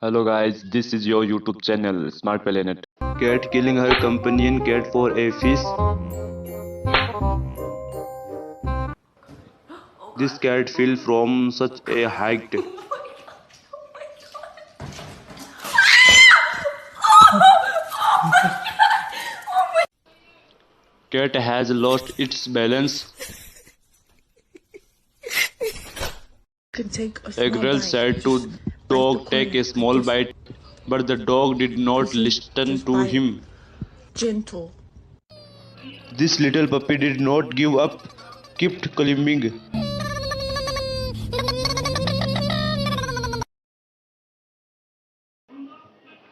Hello guys, this is your YouTube channel Smart Planet. Cat killing her companion cat for a fish. This cat fell from such a height. Cat has lost its balance. A girl said to dog take a small bite, but the dog did not listen to him. Gentle. This little puppy did not give up, kept climbing.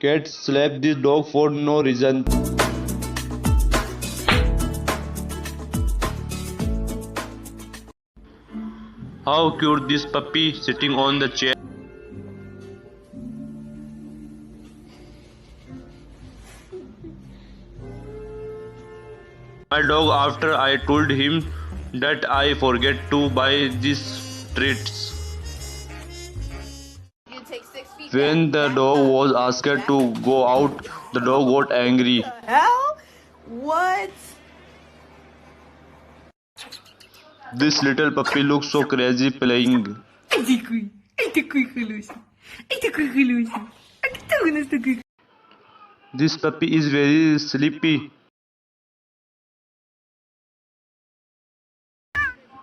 Cat slapped this dog for no reason. How cute this puppy sitting on the chair. My dog after I told him that I forget to buy these treats. When the dog was asked to go out, the dog got angry. Hell? What? This little puppy looks so crazy playing. This puppy is very sleepy.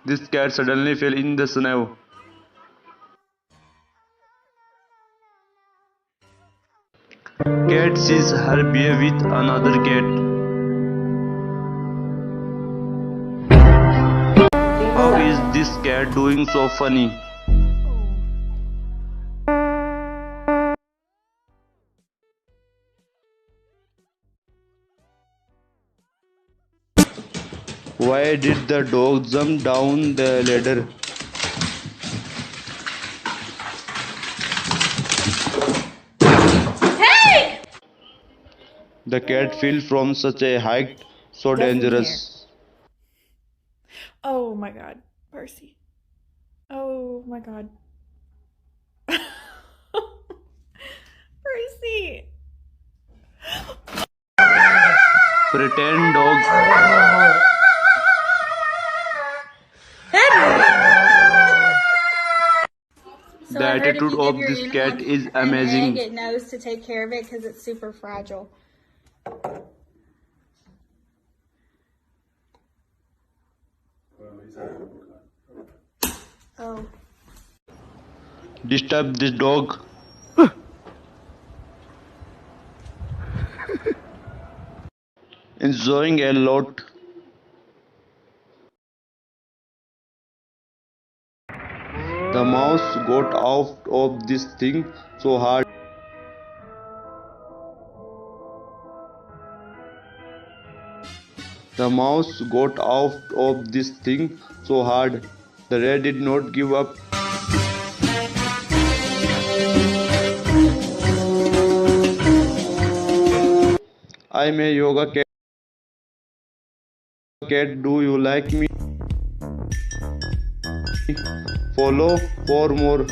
This cat suddenly fell in the snow. Cat sees her bear with another cat. How is this cat doing so funny? Why did the dog jump down the ladder? Hey! The cat fell from such a height, so dangerous. Oh my god, Percy. Oh my god. Percy! Pretend dog. So The I heard if attitude you give of your this animal cat is an amazing. egg, it knows to take care of it because it's super fragile. Oh. Disturb this dog. Enjoying a lot. The mouse got out of this thing so hard. The mouse got out of this thing so hard. The rat did not give up. I'm a yoga cat. Do you like me? Follow for more.